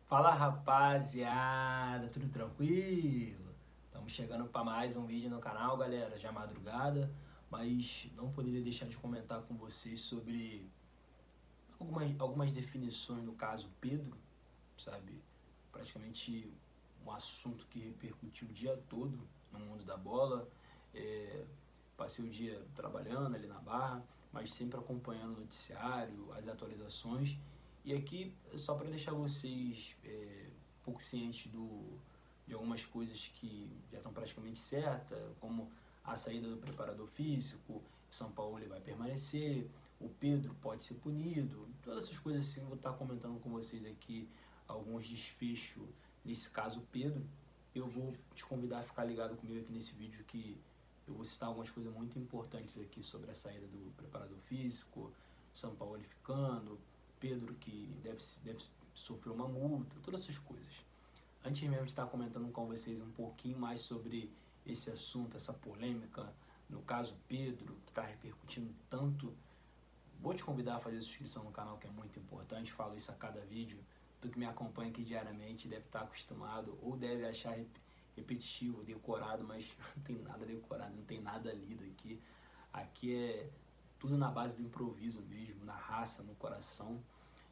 Fala rapaziada, tudo tranquilo? Estamos chegando para mais um vídeo no canal, galera, já madrugada, mas não poderia deixar de comentar com vocês sobre algumas definições no caso Pedro, sabe? Praticamente um assunto que repercutiu o dia todo no mundo da bola. É, Passei o dia trabalhando ali na Barra, mas sempre acompanhando o noticiário, as atualizações. E aqui, só para deixar vocês um pouco cientes de algumas coisas que já estão praticamente certas, como a saída do preparador físico, o São Paulo ele vai permanecer, o Pedro pode ser punido, todas essas coisas assim, eu vou estar comentando com vocês aqui alguns desfechos nesse caso Pedro. Eu vou te convidar a ficar ligado comigo aqui nesse vídeo que eu vou citar algumas coisas muito importantes aqui sobre a saída do preparador físico, São Paulo ficando, Pedro que deve sofrer uma multa, todas essas coisas. Antes mesmo de estar comentando com vocês um pouquinho mais sobre esse assunto, essa polêmica, no caso Pedro, que está repercutindo tanto, vou te convidar a fazer inscrição no canal, que é muito importante, falo isso a cada vídeo. Tu que me acompanha aqui diariamente deve estar acostumado ou deve achar repetitivo, decorado, mas não tem nada decorado, não tem nada lido aqui. Aqui é tudo na base do improviso mesmo, na raça, no coração.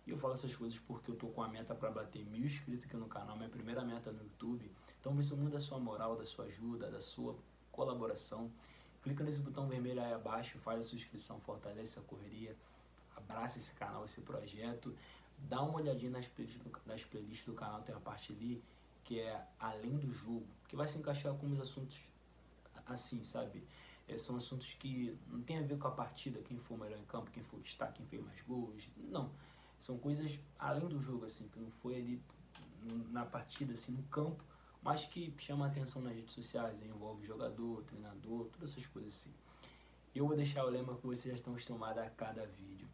E eu falo essas coisas porque eu tô com a meta para bater 1.000 inscritos aqui no canal, minha primeira meta no YouTube. Então preciso muito da sua moral, da sua ajuda, da sua colaboração. Clica nesse botão vermelho aí abaixo, faz a sua inscrição, fortalece a correria, abraça esse canal, esse projeto. Dá uma olhadinha nas playlists do canal, tem uma parte ali que é além do jogo, que vai se encaixar com os assuntos assim, sabe? São assuntos que não tem a ver com a partida, quem for melhor em campo, quem for destaque, quem fez mais gols, não. São coisas além do jogo, assim, que não foi ali na partida, assim, no campo, mas que chama a atenção nas redes sociais, né? Envolve jogador, treinador, todas essas coisas assim. Eu vou deixar o lema que vocês já estão acostumados a cada vídeo.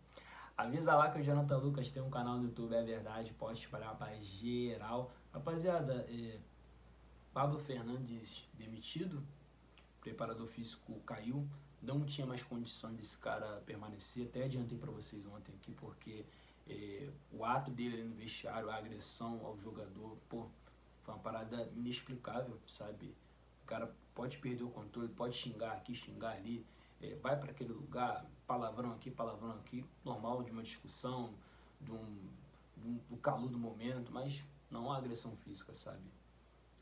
Avisa lá que o Jonathan Lucas tem um canal no YouTube, é verdade, pode espalhar para geral. Rapaziada, Pablo Fernandes demitido, preparador físico caiu, não tinha mais condições desse cara permanecer. Até adiantei para vocês ontem aqui, porque o ato dele ali no vestiário, a agressão ao jogador, pô, foi uma parada inexplicável, sabe? O cara pode perder o controle, pode xingar aqui, xingar ali, vai para aquele lugar, palavrão aqui, normal de uma discussão, do calor do momento, mas não há agressão física, sabe?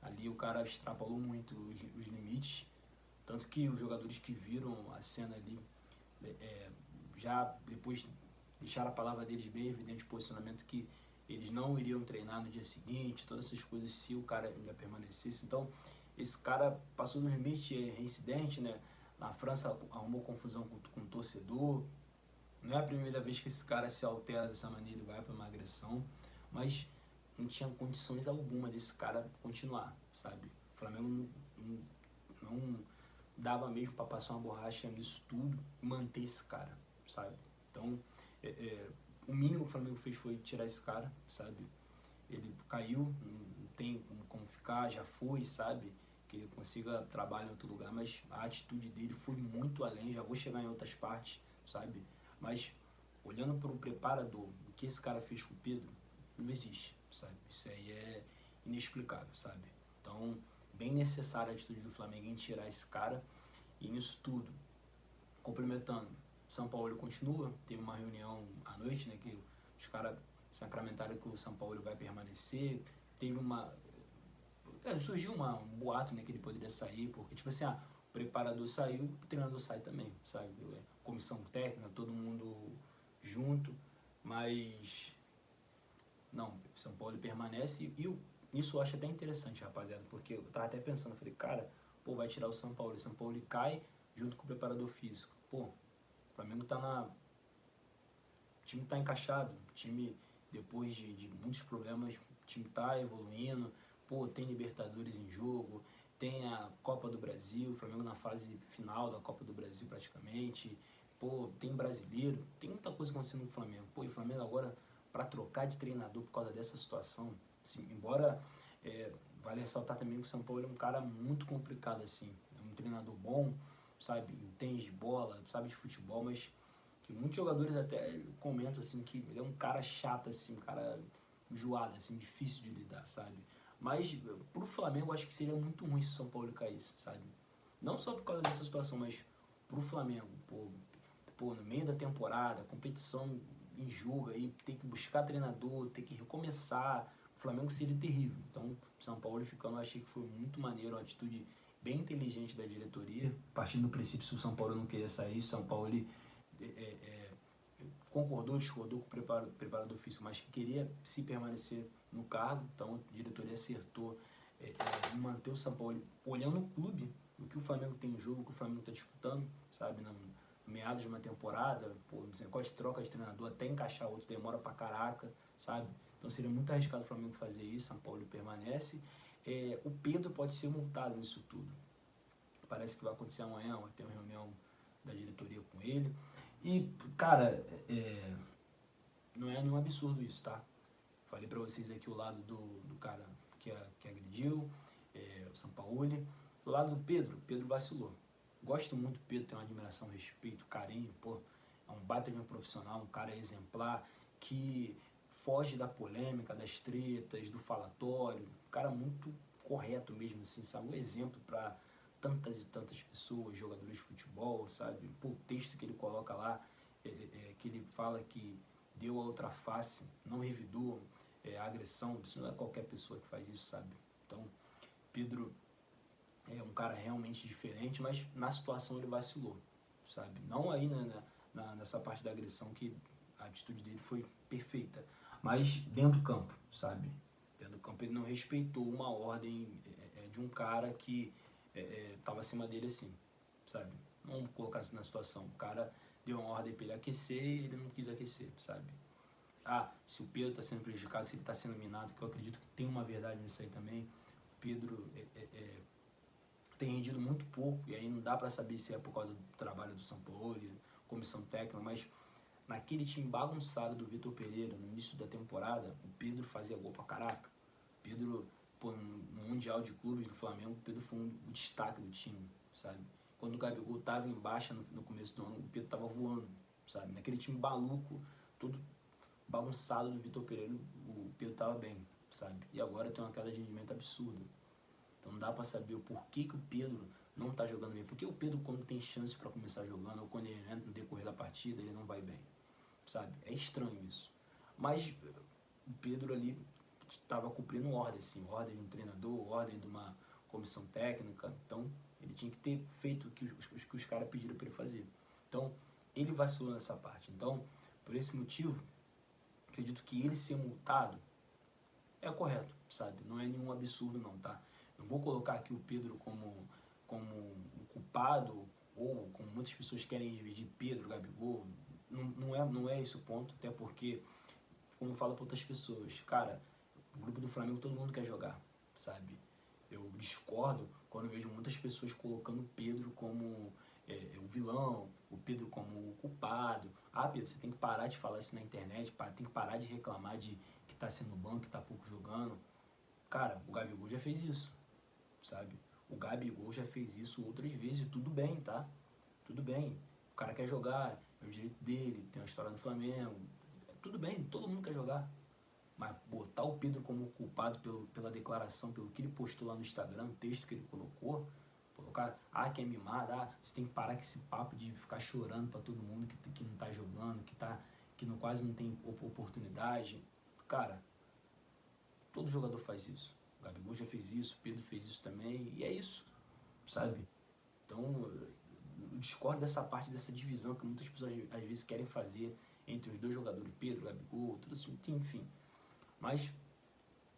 Ali o cara extrapolou muito os limites, tanto que os jogadores que viram a cena ali já depois deixaram a palavra deles bem evidente, o posicionamento que eles não iriam treinar no dia seguinte, todas essas coisas se o cara ainda permanecesse. Então esse cara passou no limite, reincidente, né? Na França arrumou confusão com o torcedor. Não é a primeira vez que esse cara se altera dessa maneira e vai para uma agressão, mas não tinha condições alguma desse cara continuar, sabe? O Flamengo não dava mesmo para passar uma borracha nisso tudo e manter esse cara, sabe? Então, o mínimo que o Flamengo fez foi tirar esse cara, sabe? Ele caiu, não tem como ficar, já foi, sabe? Que ele consiga trabalhar em outro lugar, mas a atitude dele foi muito além, já vou chegar em outras partes, sabe? Mas, olhando para o preparador, o que esse cara fez com o Pedro, não existe, sabe? Isso aí é inexplicável, sabe? Então, bem necessária a atitude do Flamengo em tirar esse cara. E nisso tudo, complementando, São Paulo continua, teve uma reunião à noite, né, que os caras sacramentaram que o São Paulo vai permanecer, teve surgiu um boato, né, que ele poderia sair, porque tipo assim, o preparador saiu, o treinador sai também, sabe, comissão técnica, todo mundo junto, mas não, São Paulo permanece isso eu acho até interessante, rapaziada, porque eu tava até pensando, falei, cara, pô, vai tirar o São Paulo cai junto com o preparador físico, pô, o Flamengo tá o time tá encaixado, o time, depois de muitos problemas, o time tá evoluindo, pô, tem Libertadores em jogo, tem a Copa do Brasil, o Flamengo na fase final da Copa do Brasil praticamente, pô, tem brasileiro, tem muita coisa acontecendo no Flamengo, pô, e o Flamengo agora, para trocar de treinador por causa dessa situação, assim, embora vale ressaltar também que o São Paulo é um cara muito complicado, assim, é um treinador bom, sabe, entende de bola, sabe de futebol, mas que muitos jogadores até comentam assim que ele é um cara chato, assim, um cara enjoada, assim, difícil de lidar, sabe? Mas pro Flamengo, acho que seria muito ruim se o São Paulo caísse, sabe? Não só por causa dessa situação, mas pro Flamengo, pô, no meio da temporada, competição enjuga, aí ter que buscar treinador, ter que recomeçar, o Flamengo seria terrível. Então, o São Paulo ficando, eu achei que foi muito maneiro, uma atitude bem inteligente da diretoria. Partindo do princípio, se o São Paulo não queria sair, o São Paulo ele, concordou, discordou com o preparador físico, mas que queria se permanecer no cargo, então a diretoria acertou em manter o São Paulo olhando o clube, o que o Flamengo tem em jogo, o que o Flamengo está disputando, sabe, no meados de uma temporada, pô, esse negócio de troca de treinador, até encaixar outro demora pra caraca, sabe, então seria muito arriscado o Flamengo fazer isso, São Paulo permanece. O Pedro pode ser multado nisso tudo, parece que vai acontecer amanhã, vai ter uma reunião da diretoria com ele, e, cara, não é nenhum absurdo isso, tá? Falei pra vocês aqui o lado do cara que agrediu, o Sampaoli. Do lado do Pedro vacilou. Gosto muito do Pedro, tenho uma admiração, respeito, carinho, pô. É um baita de um profissional, um cara exemplar, que foge da polêmica, das tretas, do falatório. Um cara muito correto mesmo, assim, sabe? Um exemplo pra tantas e tantas pessoas, jogadores de futebol, sabe? Pô, o texto que ele coloca lá, que ele fala que deu a outra face, não revidou a agressão, isso não é qualquer pessoa que faz isso, sabe? Então, Pedro é um cara realmente diferente, mas na situação ele vacilou, sabe? Não aí nessa parte da agressão, que a atitude dele foi perfeita, mas dentro do campo, sabe? Dentro do campo ele não respeitou uma ordem de um cara que estava acima dele assim, sabe? Vamos colocar assim na situação, o cara deu uma ordem para ele aquecer e ele não quis aquecer, sabe? Se o Pedro está sendo prejudicado, se ele está sendo minado, que eu acredito que tem uma verdade nisso aí também. O Pedro tem rendido muito pouco, e aí não dá para saber se é por causa do trabalho do São Paulo, comissão técnica, mas naquele time bagunçado do Vitor Pereira, no início da temporada, o Pedro fazia gol pra caraca. Pedro, pô, no Mundial de Clubes do Flamengo, o Pedro foi o destaque do time, sabe? Quando o Gabigol tava em baixa no começo do ano, o Pedro tava voando, sabe? Naquele time maluco, todo bagunçado do Vitor Pereira, o Pedro tava bem, sabe? E agora tem uma queda de rendimento absurda. Então não dá pra saber o porquê que o Pedro não tá jogando bem. Porque o Pedro, quando tem chances para começar jogando, ou quando ele entra no decorrer da partida, ele não vai bem, sabe? É estranho isso. Mas o Pedro ali estava cumprindo ordem, assim, ordem de um treinador, ordem de uma comissão técnica. Então ele tinha que ter feito o que os caras pediram para ele fazer. Então ele vacilou nessa parte. Então, por esse motivo, acredito que ele ser multado é correto, sabe? Não é nenhum absurdo não, tá? Não vou colocar aqui o Pedro como um culpado, ou como muitas pessoas querem dividir Pedro, Gabigol. Não é esse o ponto, até porque, como eu falo para outras pessoas, cara, o grupo do Flamengo todo mundo quer jogar, sabe? Eu discordo quando vejo muitas pessoas colocando o Pedro como o vilão, o Pedro como o culpado. Pedro, você tem que parar de falar isso na internet, tem que parar de reclamar de que tá sendo banco, que tá pouco jogando. Cara, o Gabigol já fez isso, sabe? O Gabigol já fez isso outras vezes, tudo bem, tá? Tudo bem. O cara quer jogar, é o direito dele, tem uma história no Flamengo. Tudo bem, todo mundo quer jogar. Mas botar o Pedro como culpado pela declaração, pelo que ele postou lá no Instagram, o texto que ele colocou, colocar, que é mimado, você tem que parar com esse papo de ficar chorando pra todo mundo que não tá jogando, que quase não tem oportunidade. Cara, todo jogador faz isso. O Gabigol já fez isso, o Pedro fez isso também, e é isso, sabe? Então, eu discordo dessa parte, dessa divisão que muitas pessoas às vezes querem fazer entre os dois jogadores, Pedro, Gabigol, tudo assim, enfim. Mas,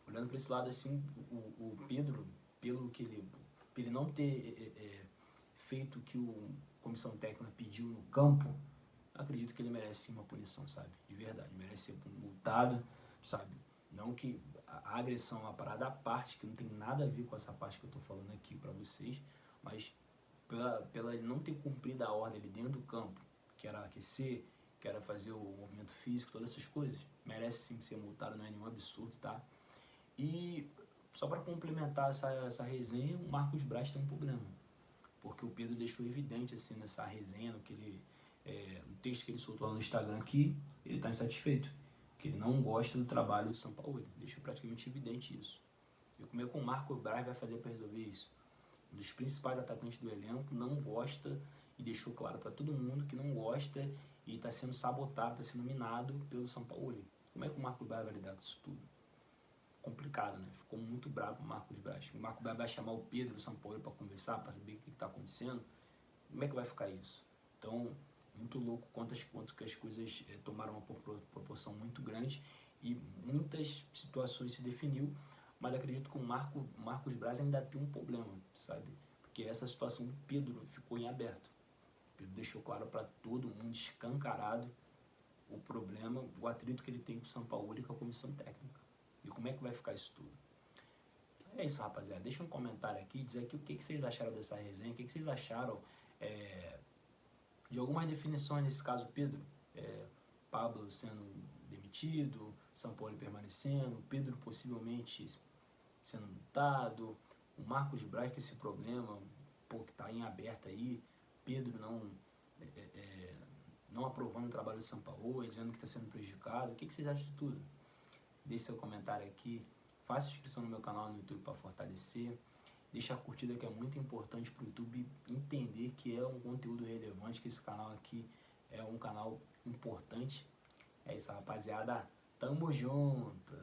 olhando para esse lado assim, o Pedro, pelo ele não ter feito o que a comissão técnica pediu no campo, acredito que ele merece sim uma punição, sabe? De verdade, merece ser multado, sabe? Não que a agressão é uma parada à parte, que não tem nada a ver com essa parte que eu tô falando aqui para vocês, mas pela ele não ter cumprido a ordem ali dentro do campo, que era aquecer, que era fazer o movimento físico, todas essas coisas, merece sim ser multado, não é nenhum absurdo, tá? E só para complementar essa resenha, o Marcos Braz tem um problema, porque o Pedro deixou evidente assim nessa resenha, no texto que ele soltou lá no Instagram, que ele está insatisfeito, porque ele não gosta do trabalho do Sampaoli. Deixa praticamente evidente isso. E como é que o Marco Braz vai fazer para resolver isso? Um dos principais atacantes do elenco não gosta e deixou claro para todo mundo que não gosta e está sendo sabotado, está sendo minado pelo Sampaoli. Como é que o Marco Braz vai lidar com isso tudo? Complicado, né? Ficou muito bravo o Marcos Braz. O Marco Braz vai chamar o Pedro do Sampaoli para conversar, para saber o que está acontecendo. Como é que vai ficar isso? Então, muito louco quanto que as coisas tomaram uma proporção muito grande e muitas situações se definiu, mas acredito que o Marcos Braz ainda tem um problema, sabe? Porque essa situação do Pedro ficou em aberto. O Pedro deixou claro para todo mundo, escancarado, o problema, o atrito que ele tem com o Sampaoli e com a comissão técnica. E como é que vai ficar isso tudo? É isso, rapaziada. Deixa um comentário aqui, dizer aqui o que vocês acharam dessa resenha, o que vocês acharam de algumas definições nesse caso, Pedro. Pablo sendo demitido, Sampaoli permanecendo, Pedro possivelmente sendo multado, o Marcos Braz com esse problema, que está em aberto aí, Pedro não aprovando o trabalho do Sampaoli, dizendo que está sendo prejudicado. O que vocês acham de tudo? Deixe seu comentário aqui, faça inscrição no meu canal no YouTube para fortalecer, deixa a curtida que é muito importante para o YouTube entender que é um conteúdo relevante, que esse canal aqui é um canal importante. É isso, rapaziada, tamo junto!